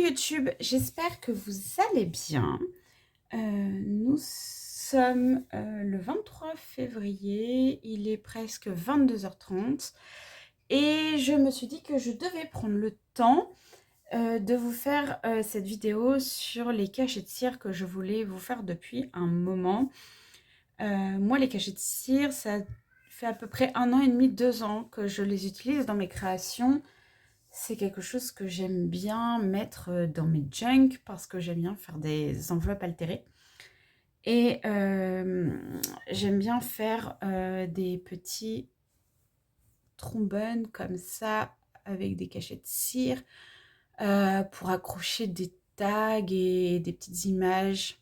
YouTube, j'espère que vous allez bien. Nous sommes le 23 février, il est presque 22h30 et je me suis dit que je devais prendre le temps de vous faire cette vidéo sur les cachets de cire que je voulais vous faire depuis un moment. Moi, les cachets de cire, ça fait à peu près 1 an et demi, 2 ans que je les utilise dans mes créations. C'est quelque chose que j'aime bien mettre dans mes junk parce que j'aime bien faire des enveloppes altérées. Et j'aime bien faire des petits trombones comme ça avec des cachets de cire pour accrocher des tags et des petites images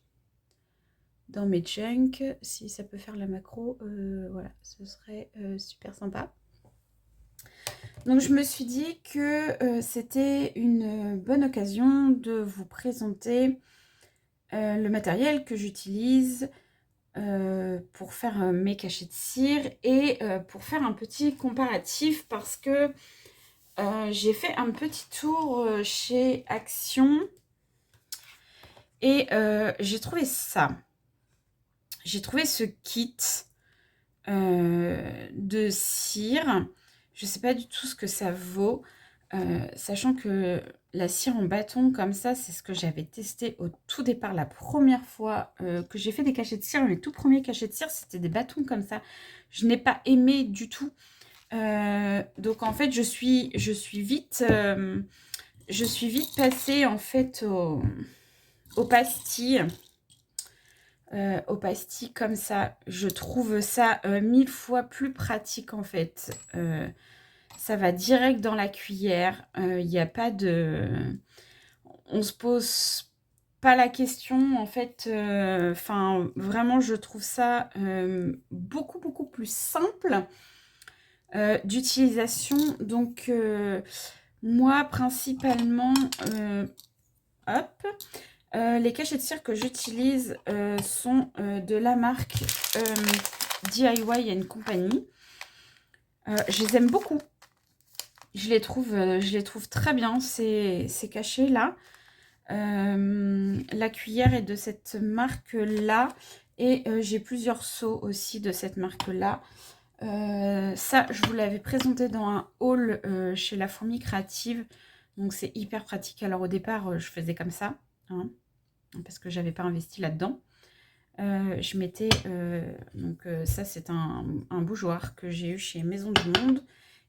dans mes junk. Si ça peut faire la macro, voilà, ce serait super sympa. Donc je me suis dit que c'était une bonne occasion de vous présenter le matériel que j'utilise pour faire mes cachets de cire et pour faire un petit comparatif parce que j'ai fait un petit tour chez Action et j'ai trouvé ça. J'ai trouvé ce kit de cire. Je ne sais pas du tout ce que ça vaut, sachant que la cire en bâton comme ça, c'est ce que j'avais testé au tout départ, la première fois que j'ai fait des cachets de cire. Les tout premiers cachets de cire, c'était des bâtons comme ça. Je n'ai pas aimé du tout. Donc en fait, je suis vite passée en fait aux pastilles. Aux pastilles comme ça, je trouve ça 1000 fois plus pratique en fait. Ça va direct dans la cuillère. Il n'y a pas de... On se pose pas la question en fait. Enfin, vraiment, je trouve ça beaucoup plus simple d'utilisation. Donc, moi, principalement, hop... les cachets de cire que j'utilise sont de la marque DIY Company. Je les aime beaucoup. Je les trouve très bien, ces cachets-là. La cuillère est de cette marque-là. Et j'ai plusieurs seaux aussi de cette marque-là. Ça, je vous l'avais présenté dans un haul chez La Fourmi Créative. Donc, c'est hyper pratique. Alors, au départ, je faisais comme ça. Hein, parce que j'avais pas investi là-dedans. Je mettais ça c'est un bougeoir que j'ai eu chez Maison du Monde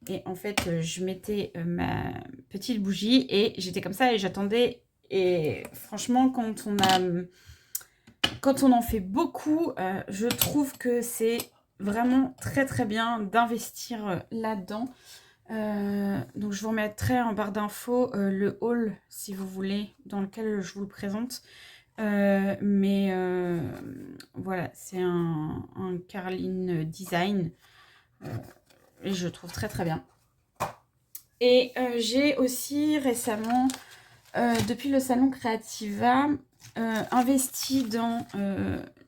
et en fait je mettais ma petite bougie et j'étais comme ça et j'attendais. Et franchement, quand on en fait beaucoup, je trouve que c'est vraiment très bien d'investir là-dedans. Donc je vous remettrai en barre d'infos le haul si vous voulez, dans lequel je vous le présente. Voilà, c'est un Carline Design et je trouve très bien. Et j'ai aussi récemment, depuis le salon Creativa, investi dans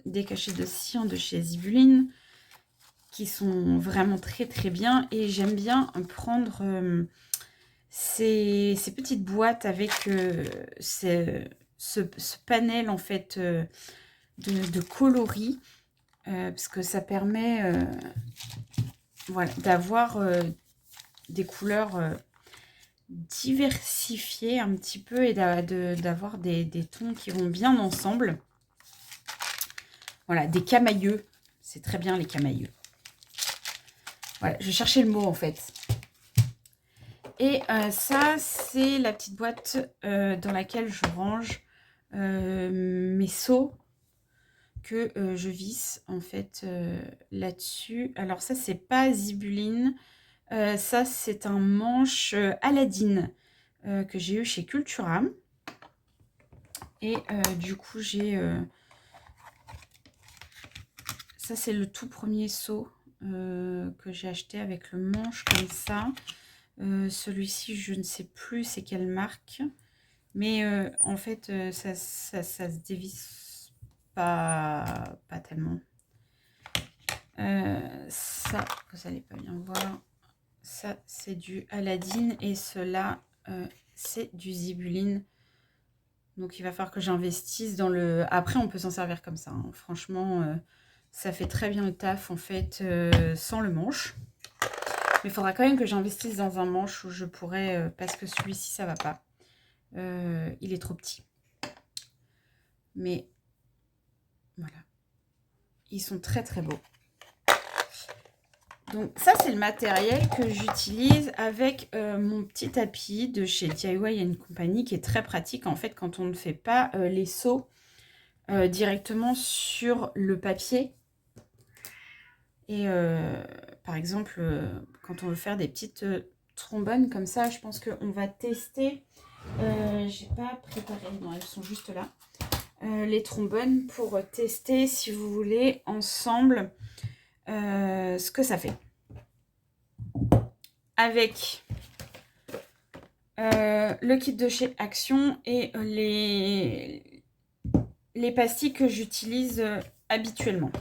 des cachets de cire de chez Zibuline qui sont vraiment très bien. Et j'aime bien prendre ces petites boîtes avec ce panel en fait de coloris parce que ça permet voilà, d'avoir des couleurs diversifiées un petit peu et d'avoir des tons qui vont bien ensemble. Voilà, des camailleux, c'est très bien les camailleux. Voilà, je cherchais le mot en fait. Et ça, c'est la petite boîte dans laquelle je range mes seaux que je visse en fait là-dessus. Alors ça, c'est pas Zibuline. Ça, c'est un manche Aladdin que j'ai eu chez Cultura. Et du coup, j'ai... ça, c'est le tout premier seau que j'ai acheté avec le manche comme ça. Celui-ci, je ne sais plus c'est quelle marque. Mais en fait, ça se dévisse pas tellement. Ça, vous n'allez pas bien voir. Ça, c'est du Aladdin. Et cela, c'est du Zibuline. Donc, il va falloir que j'investisse dans le... Après, on peut s'en servir comme ça, hein. Franchement, ça fait très bien le taf, en fait, sans le manche. Mais il faudra quand même que j'investisse dans un manche où je pourrais... parce que celui-ci, ça va pas. Il est trop petit. Mais, voilà. Ils sont très, très beaux. Donc, ça, c'est le matériel que j'utilise avec mon petit tapis de chez DIY Company, qui est très pratique, en fait, quand on ne fait pas les seaux directement sur le papier. Et par exemple, quand on veut faire des petites trombones comme ça, je pense qu'on va tester. J'ai pas préparé, non, elles sont juste là. Les trombones pour tester, si vous voulez, ensemble ce que ça fait. Avec le kit de chez Action et les pastilles que j'utilise habituellement.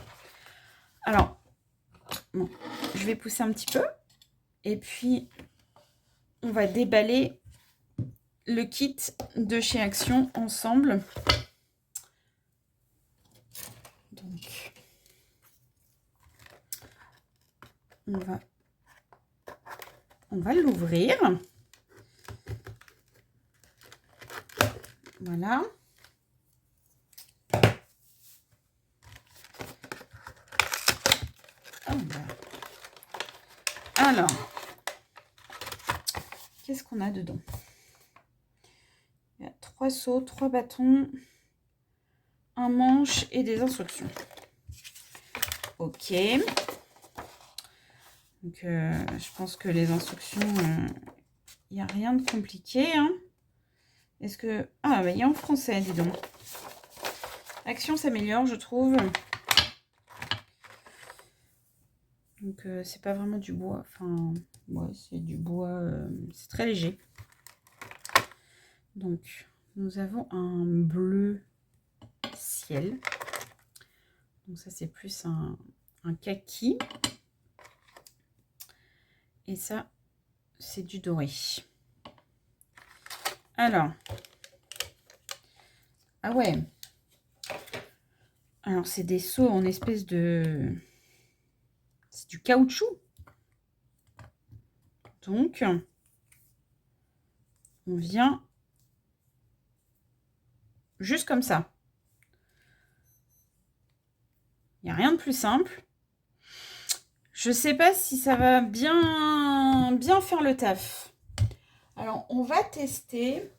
Alors, bon, je vais pousser un petit peu. Et puis, on va déballer le kit de chez Action ensemble. Donc, on va l'ouvrir. Voilà. Alors, qu'est-ce qu'on a dedans? Il y a 3 seaux, 3 bâtons, un manche et des instructions. Ok. Donc, je pense que les instructions, il n'y a rien de compliqué, hein. Est-ce que... Ah, bah, il y a en français, dis donc. Action s'améliore, je trouve. Donc, c'est pas vraiment du bois. Enfin, ouais, c'est du bois. C'est très léger. Donc, nous avons un bleu ciel. Donc, ça, c'est plus un kaki. Et ça, c'est du doré. Alors. Ah ouais. Alors, c'est des seaux en espèce de... C'est du caoutchouc. Donc, on vient juste comme ça. Il n'y a rien de plus simple. Je ne sais pas si ça va bien faire le taf. Alors, on va tester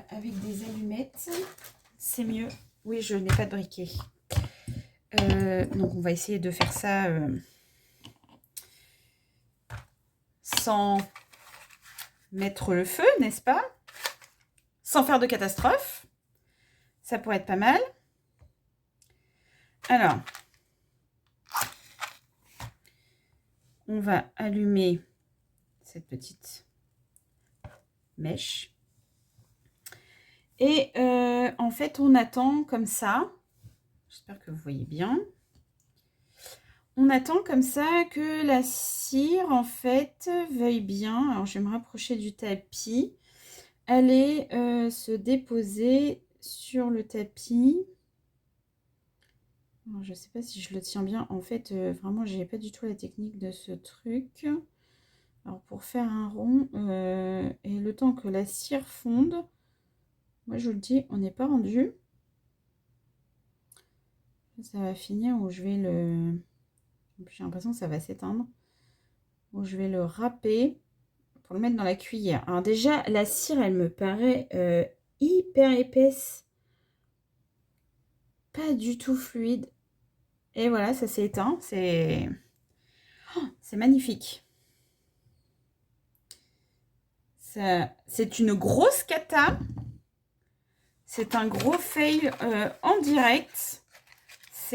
avec des allumettes. C'est mieux. Oui, je n'ai pas de briquet. Donc, on va essayer de faire ça sans mettre le feu, n'est-ce pas? Sans faire de catastrophe. Ça pourrait être pas mal. Alors, on va allumer cette petite mèche. Et en fait, on attend comme ça. J'espère que vous voyez bien. On attend comme ça que la cire, en fait, veuille bien. Alors, je vais me rapprocher du tapis. Aller se déposer sur le tapis. Alors, je ne sais pas si je le tiens bien. En fait, vraiment, je n'ai pas du tout la technique de ce truc. Alors, pour faire un rond, et le temps que la cire fonde, moi, je vous le dis, on n'est pas rendu. Ça va finir où je vais le... J'ai l'impression que ça va s'éteindre. Où je vais le râper pour le mettre dans la cuillère. Alors déjà, la cire, elle me paraît hyper épaisse. Pas du tout fluide. Et voilà, ça s'est éteint. C'est magnifique. C'est une grosse cata. C'est un gros fail en direct.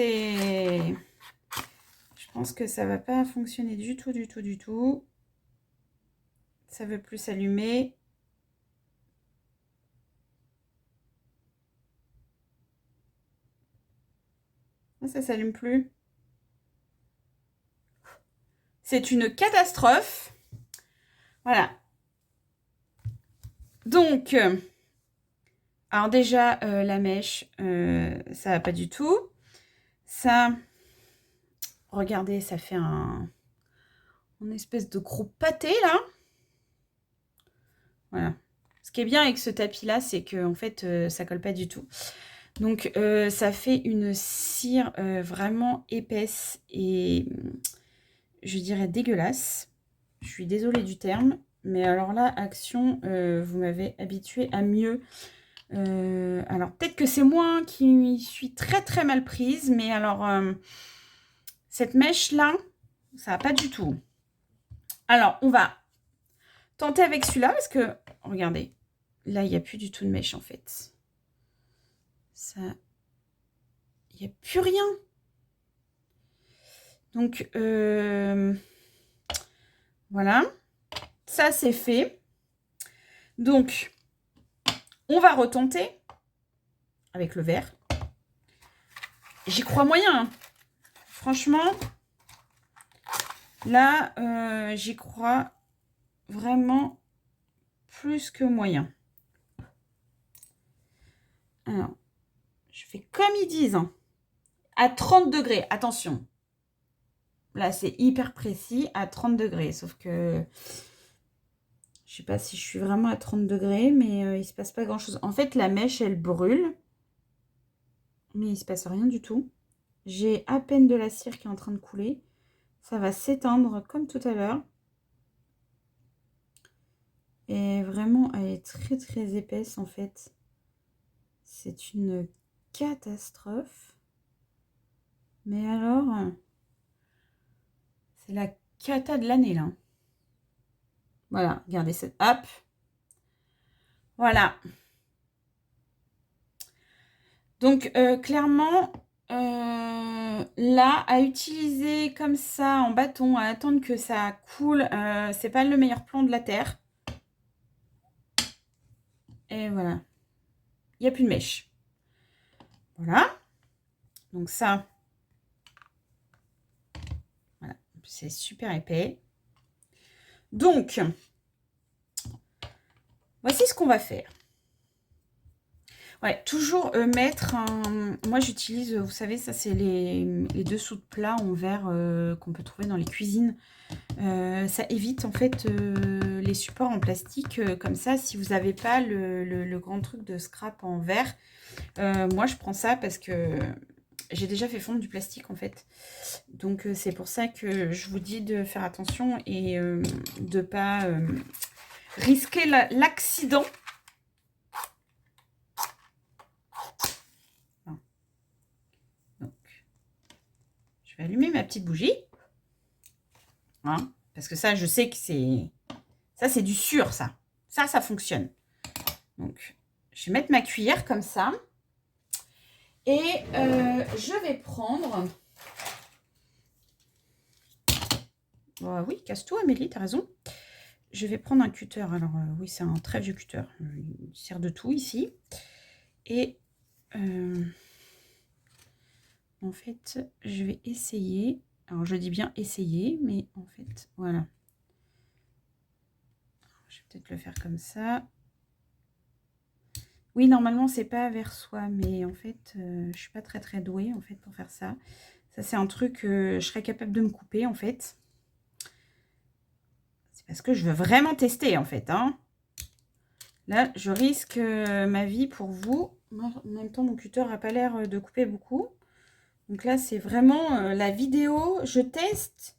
Je pense que ça va pas fonctionner du tout, du tout, du tout. Ça veut plus s'allumer. Ça s'allume plus. C'est une catastrophe. Voilà. Donc, Alors déjà, la mèche, ça va pas du tout. Ça, regardez, ça fait une espèce de gros pâté, là. Voilà. Ce qui est bien avec ce tapis-là, c'est que en fait, ça colle pas du tout. Donc, ça fait une cire vraiment épaisse et je dirais dégueulasse. Je suis désolée du terme, mais alors là, Action, vous m'avez habituée à mieux. Alors, peut-être que c'est moi qui suis très très mal prise, mais alors, cette mèche-là, ça va pas du tout. Alors, on va tenter avec celui-là, parce que, regardez, là, il n'y a plus du tout de mèche, en fait. Ça, il n'y a plus rien. Donc, voilà. Ça, c'est fait. Donc, on va retenter avec le vert. J'y crois moyen. Hein. Franchement, là, j'y crois vraiment plus que moyen. Alors, je fais comme ils disent. Hein. À 30 degrés, attention. Là, c'est hyper précis, à 30 degrés. Sauf que je sais pas si je suis vraiment à 30 degrés, mais il se passe pas grand-chose. En fait, la mèche, elle brûle. Mais il se passe rien du tout. J'ai à peine de la cire qui est en train de couler. Ça va s'éteindre comme tout à l'heure. Et vraiment, elle est très très épaisse en fait. C'est une catastrophe. Mais alors, c'est la cata de l'année là. Voilà, regardez cette. Hop. Voilà. Donc, clairement, là, à utiliser comme ça en bâton, à attendre que ça coule, c'est pas le meilleur plan de la terre. Et voilà. Il n'y a plus de mèche. Voilà. Donc ça, voilà. C'est super épais. Donc, voici ce qu'on va faire. Ouais, toujours mettre un... Moi, j'utilise, vous savez, ça, c'est les dessous de plat en verre qu'on peut trouver dans les cuisines. Ça évite, en fait, les supports en plastique. Comme ça, si vous n'avez pas le grand truc de scrap en verre, moi, je prends ça parce que j'ai déjà fait fondre du plastique, en fait. Donc, c'est pour ça que je vous dis de faire attention et de ne pas risquer l'accident. Donc, je vais allumer ma petite bougie. Hein, parce que ça, je sais que c'est... Ça, c'est du sûr, ça. Ça fonctionne. Donc, je vais mettre ma cuillère comme ça. Et je vais prendre... Oh, oui, casse-toi, Amélie, t'as raison. Je vais prendre un cutter. Alors, oui, c'est un très vieux cutter. Il sert de tout ici. Et... en fait, je vais essayer. Alors, je dis bien essayer, mais en fait, voilà. Je vais peut-être le faire comme ça. Oui, normalement, c'est pas vers soi, mais en fait, je suis pas très très douée en fait pour faire ça. Ça, c'est un truc que je serais capable de me couper en fait. C'est parce que je veux vraiment tester en fait. Hein. Là, je risque ma vie pour vous. Moi, en même temps, mon cutter n'a pas l'air de couper beaucoup. Donc là, c'est vraiment la vidéo. Je teste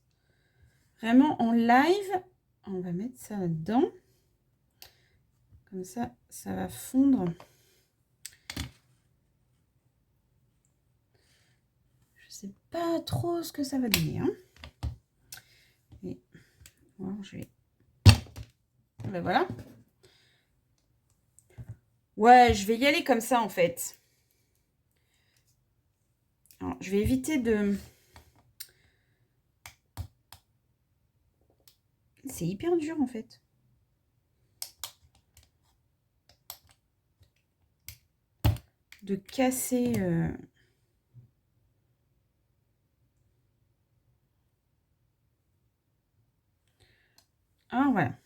vraiment en live. On va mettre ça là-dedans. Comme ça, ça va fondre. Je sais pas trop ce que ça va donner. Hein. Et alors, je vais... Ben voilà. Ouais, je vais y aller comme ça en fait. Alors, je vais éviter de... C'est hyper dur en fait. De casser... Ah, voilà.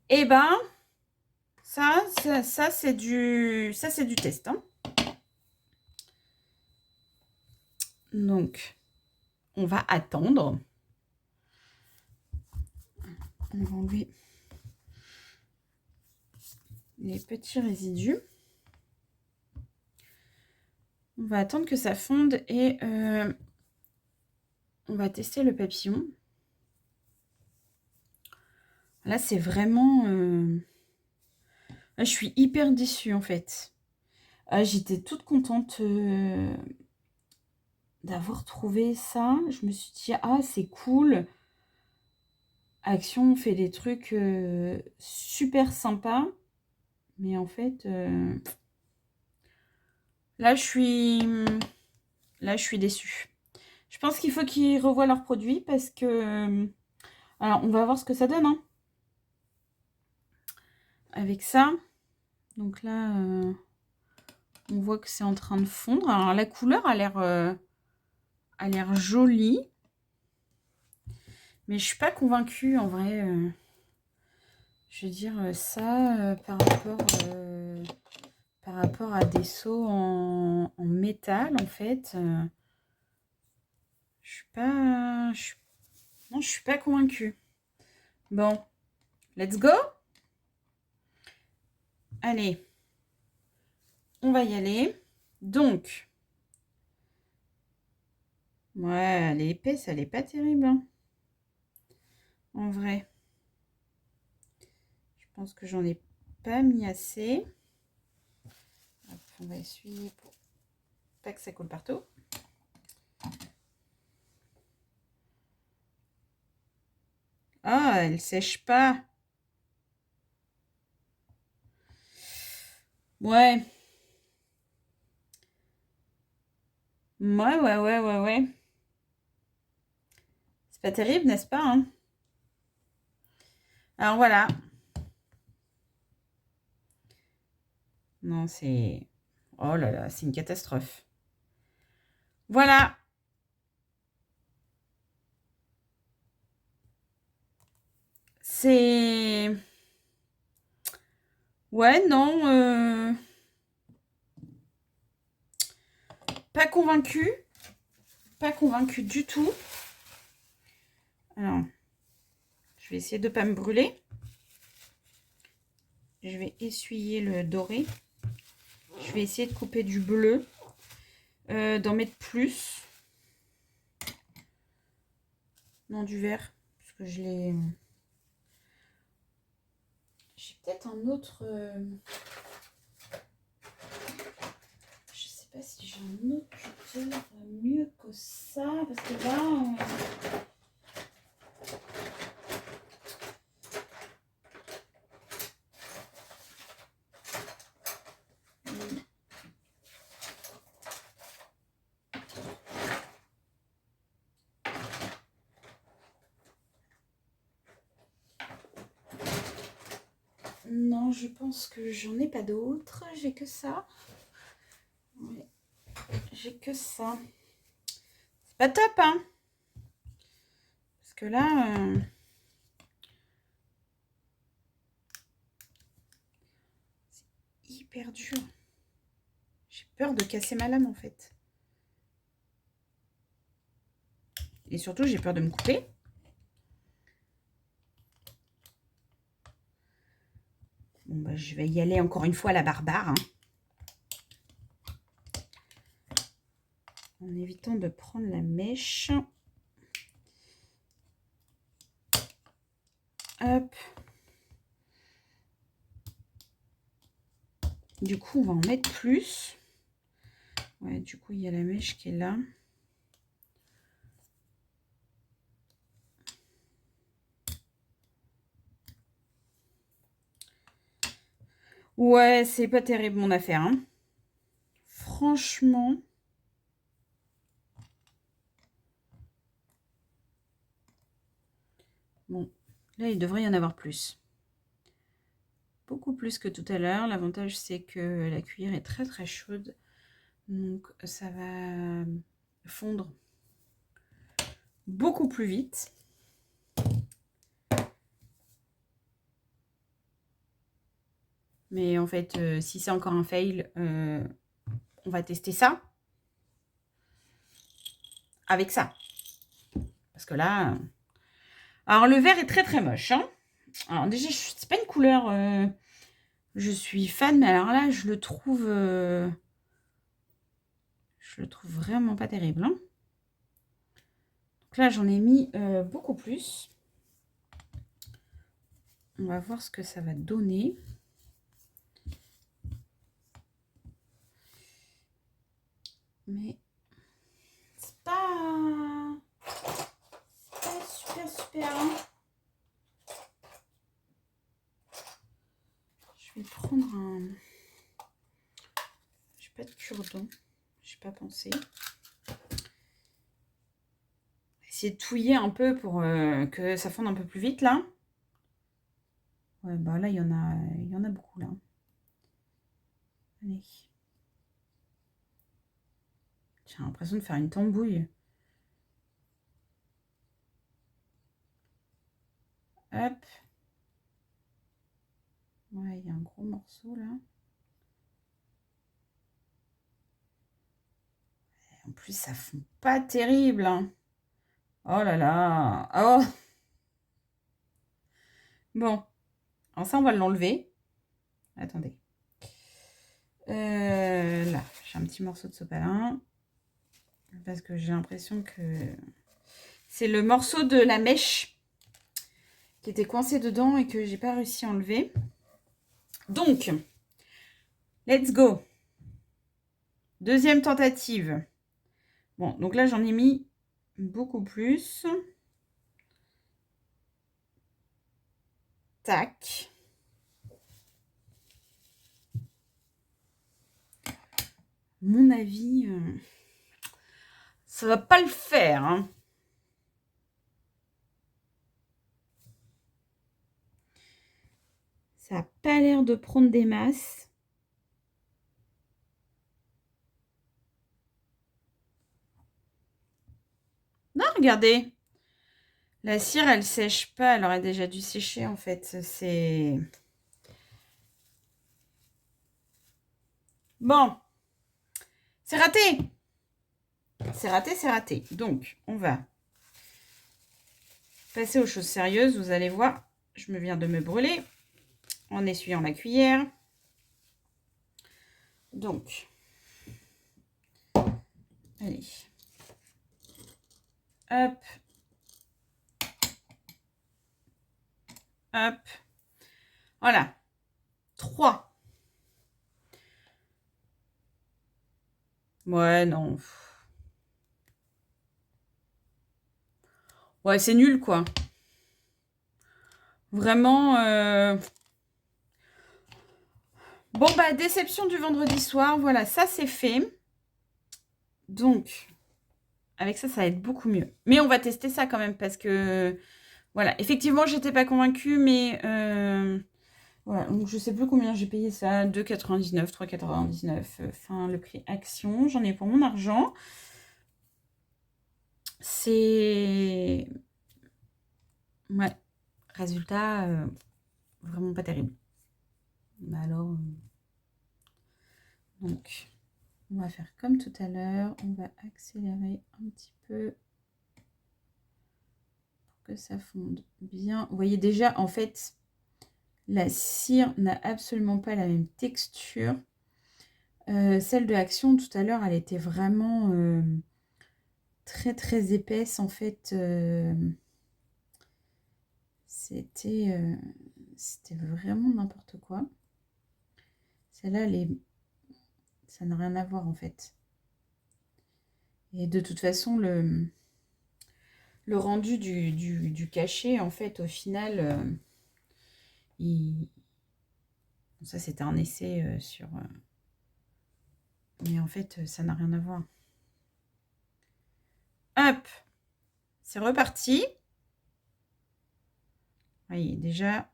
Eh ben, Ça c'est du test, hein. Donc, on va attendre. On va enlever les petits résidus. On va attendre que ça fonde et on va tester le papillon. Là, c'est vraiment... Là, je suis hyper déçue, en fait. J'étais toute contente d'avoir trouvé ça. Je me suis dit, ah, c'est cool. Action fait des trucs super sympas. Mais en fait, là, je suis déçue. Je pense qu'il faut qu'ils revoient leurs produits parce que... alors, on va voir ce que ça donne, hein, avec ça. Donc là, on voit que c'est en train de fondre. Alors, la couleur a l'air jolie. Mais je suis pas convaincue, en vrai. Je veux dire, ça, par rapport à des seaux en métal, en fait, je suis pas... non, je suis pas convaincue. Bon, let's go. Allez, on va y aller. Donc, ouais, elle est épaisse, elle est pas terrible, hein, en vrai. Je pense que j'en ai pas mis assez. Hop, on va essuyer pour pas que ça coule partout. Ah, elle sèche pas. Ouais. Ouais. C'est pas terrible, n'est-ce pas, hein? Alors voilà. Non, c'est... oh là là, c'est une catastrophe. Voilà. C'est... ouais, non. Pas convaincue. Pas convaincue du tout. Alors, je vais essayer de ne pas me brûler. Je vais essuyer le doré. Je vais essayer de couper du bleu. D'en mettre plus. Non, du vert. Parce que je l'ai... j'ai peut-être un autre... je sais pas si j'ai un autre cutter mieux que ça. Parce que là... non, je pense que j'en ai pas d'autres. J'ai que ça. Ouais. J'ai que ça. C'est pas top, hein? Parce que là... c'est hyper dur. J'ai peur de casser ma lame, en fait. Et surtout, j'ai peur de me couper. Bon, bah, je vais y aller encore une fois à la barbare, hein. En évitant de prendre la mèche. Hop. Du coup, on va en mettre plus. Ouais, du coup, il y a la mèche qui est là. Ouais, c'est pas terrible mon affaire, hein. Franchement. Bon, là, il devrait y en avoir plus. Beaucoup plus que tout à l'heure. L'avantage, c'est que la cuillère est très très chaude. Donc, ça va fondre beaucoup plus vite. Mais en fait, si c'est encore un fail, on va tester ça. Avec ça. Parce que là... Alors, le vert est très, très moche. Hein. Alors, déjà, c'est pas une couleur... je suis fan, mais alors là, je le trouve vraiment pas terrible. Hein. Donc là, j'en ai mis beaucoup plus. On va voir ce que ça va donner. Mais c'est pas super, super. Hein. Je vais prendre un... J'ai pas de cure-dent. J'ai pas pensé. Essayer de touiller un peu pour que ça fonde un peu plus vite là. Ouais, bah là, il y en a beaucoup là. Allez. J'ai l'impression de faire une tambouille. Hop. Ouais, il y a un gros morceau là. En plus, ça fond pas terrible. Hein. Oh là là. Oh. Bon. Alors ça, on va l'enlever. Attendez. Là, j'ai un petit morceau de sopalin. Parce que j'ai l'impression que c'est le morceau de la mèche qui était coincé dedans et que j'ai pas réussi à enlever. Donc, let's go. Deuxième tentative. Bon, donc là, j'en ai mis beaucoup plus. Tac. Mon avis, ça va pas le faire. Hein. Ça n'a pas l'air de prendre des masses. Non, regardez. La cire, elle sèche pas. Elle aurait déjà dû sécher, en fait. C'est... Bon. C'est raté. C'est raté, c'est raté. Donc, on va passer aux choses sérieuses. Vous allez voir, je me viens de me brûler en essuyant la cuillère. Donc, allez. Hop. Hop. Voilà. 3. Ouais, non. Ouais, c'est nul, quoi. Vraiment... Bon, bah, déception du vendredi soir. Voilà, ça, c'est fait. Donc, avec ça, ça va être beaucoup mieux. Mais on va tester ça quand même parce que... Voilà, effectivement, j'étais pas convaincue, mais... Voilà, donc je sais plus combien j'ai payé ça. 2,99, 3,99. Enfin, le prix Action. J'en ai pour mon argent. C'est... Ouais. Résultat, vraiment pas terrible. Mais alors... Donc, on va faire comme tout à l'heure. On va accélérer un petit peu pour que ça fonde bien. Vous voyez déjà, en fait, la cire n'a absolument pas la même texture. Celle de Action, tout à l'heure, elle était vraiment très, très épaisse. En fait, c'était vraiment n'importe quoi. Celle-là, ça n'a rien à voir, en fait. Et de toute façon, le rendu du cachet, en fait, au final, ça, c'était un essai sur... mais en fait, ça n'a rien à voir. Hop, c'est reparti. Vous voyez, déjà...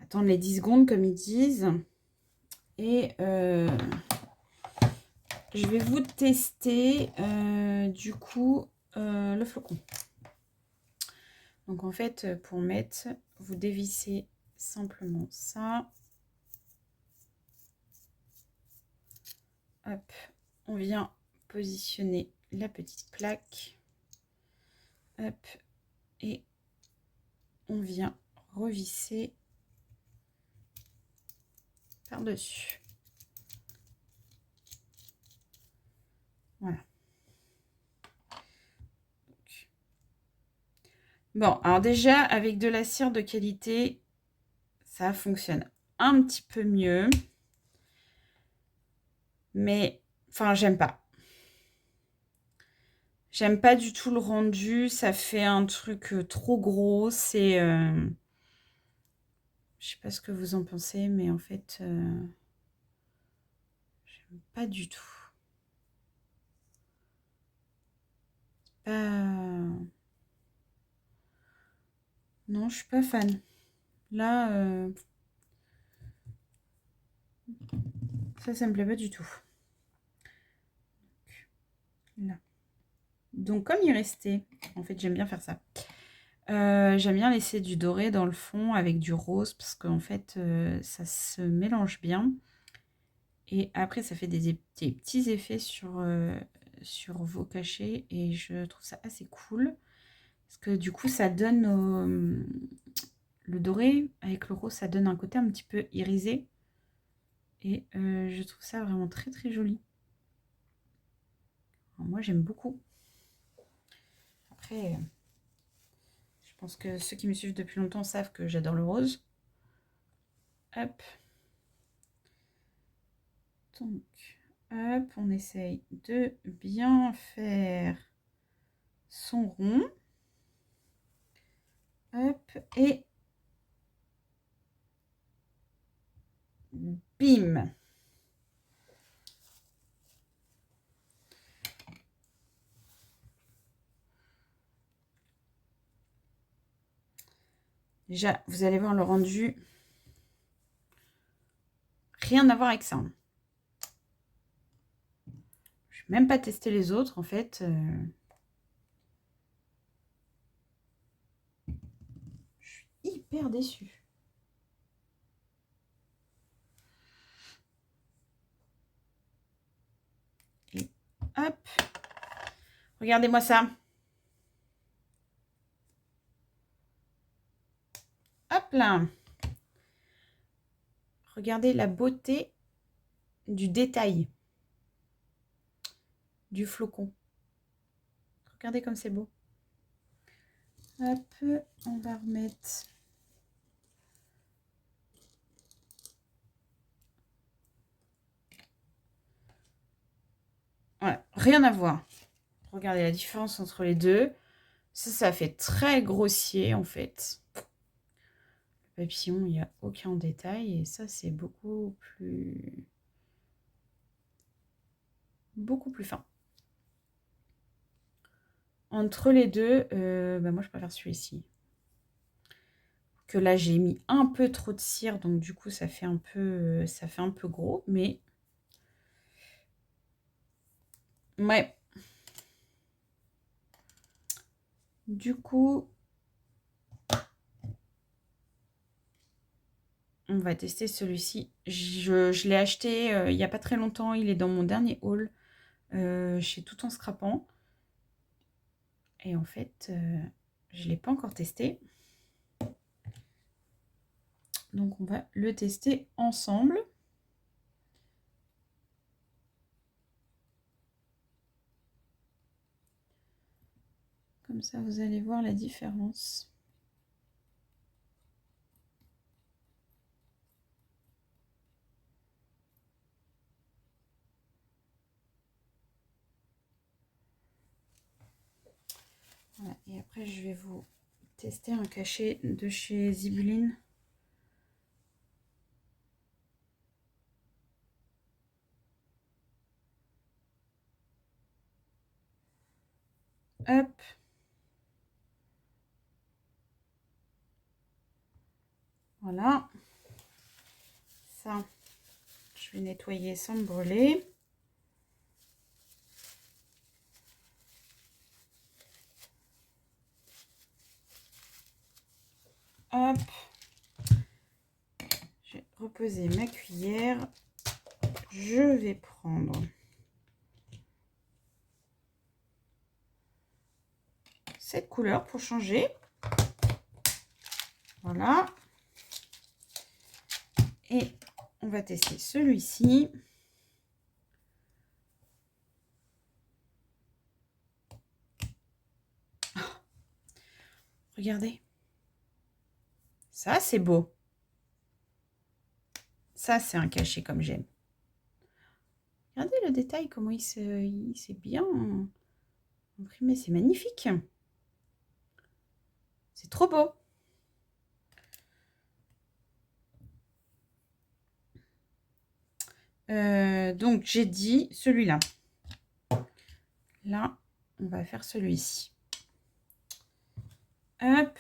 attendre les 10 secondes comme ils disent. Et je vais vous tester du coup le flocon. Donc en fait, pour mettre, vous dévissez simplement ça. Hop, on vient positionner la petite plaque. Hop, et on vient revisser par-dessus. Voilà. Bon, alors déjà, avec de la cire de qualité, ça fonctionne un petit peu mieux. Mais, enfin, j'aime pas. J'aime pas du tout le rendu. Ça fait un truc trop gros. C'est... je sais pas ce que vous en pensez, mais en fait, j'aime pas du tout. Pas... Non, je suis pas fan. Là, ça me plaît pas du tout. Là. Donc, comme il restait, en fait, j'aime bien faire ça. J'aime bien laisser du doré dans le fond avec du rose parce qu'en fait, ça se mélange bien. Et après, ça fait des petits effets sur vos cachets et je trouve ça assez cool. Parce que du coup, ça donne le doré avec le rose, ça donne un côté un petit peu irisé. Et je trouve ça vraiment très très joli. Alors, moi, j'aime beaucoup. Après, je pense que ceux qui me suivent depuis longtemps savent que j'adore le rose. Hop. Donc, hop, on essaye de bien faire son rond. Hop, et bim. Déjà, vous allez voir le rendu. Rien à voir avec ça. Je vais même pas tester les autres, en fait. Je suis hyper déçue. Et hop. Regardez-moi ça. Hop là. Regardez la beauté du détail du flocon. Regardez comme c'est beau. Hop, on va remettre. Voilà, rien à voir. Regardez la différence entre les deux. Ça fait très grossier en fait. Le papillon, il n'y a aucun détail. Et ça, c'est beaucoup plus fin. Entre les deux, moi, je préfère celui-ci. Que là, j'ai mis un peu trop de cire. Donc, du coup, ça fait un peu gros. Mais, ouais. Du coup, on va tester celui-ci. Je l'ai acheté il n'y a pas très longtemps. Il est dans mon dernier haul chez Tout en Scrapant. Et en fait, je ne l'ai pas encore testé. Donc, on va le tester ensemble. Comme ça, vous allez voir la différence. Voilà. Et après, je vais vous tester un cachet de chez Zibuline. Hop. Voilà. Ça, je vais nettoyer sans me brûler. Hop. J'ai reposé ma cuillère. Je vais prendre cette couleur pour changer. Voilà. Et on va tester celui-ci. Oh, regardez. Ça, c'est beau. Ça, c'est un cachet comme j'aime. Regardez le détail, comment il s'est bien imprimé. C'est magnifique. C'est trop beau. Donc, j'ai dit celui-là. Là, on va faire celui-ci. Hop.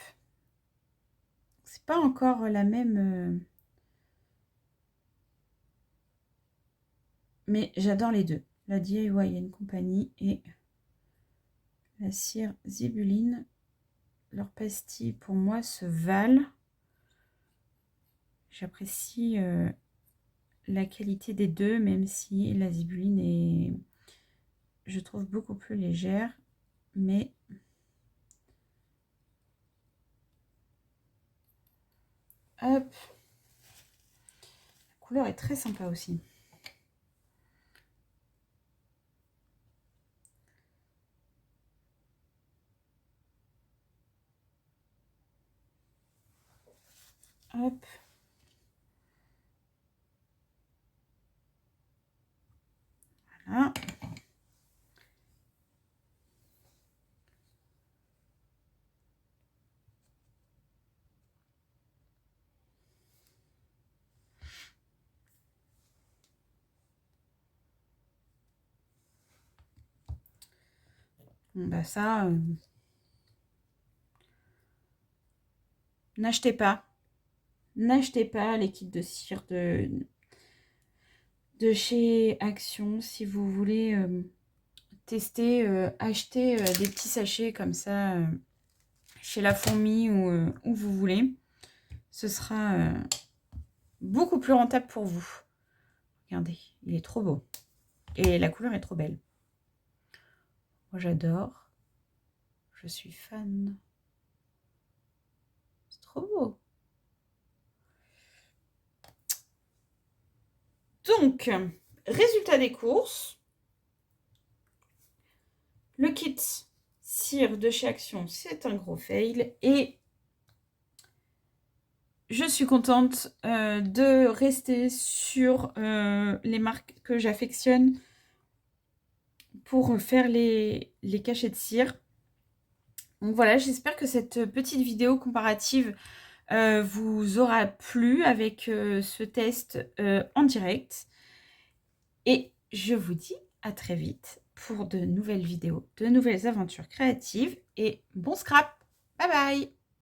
C'est pas encore la même... mais j'adore les deux. La DIY Company et la cire Zibeline. Leurs pastilles, pour moi, se valent. J'apprécie la qualité des deux, même si la Zibeline est, je trouve, beaucoup plus légère. Mais hop, la couleur est très sympa aussi. Hop. Voilà. Bon, bah ça, n'achetez pas. N'achetez pas les kits de cire de chez Action. Si vous voulez tester, acheter des petits sachets comme ça chez La Fourmi ou où vous voulez. Ce sera beaucoup plus rentable pour vous. Regardez, il est trop beau. Et la couleur est trop belle. Moi, j'adore. Je suis fan. C'est trop beau. Donc, résultat des courses. Le kit cire de chez Action, c'est un gros fail. Et je suis contente de rester sur les marques que j'affectionne pour faire les cachets de cire. Donc voilà, j'espère que cette petite vidéo comparative vous aura plu avec ce test en direct. Et je vous dis à très vite pour de nouvelles vidéos, de nouvelles aventures créatives et bon scrap. Bye bye!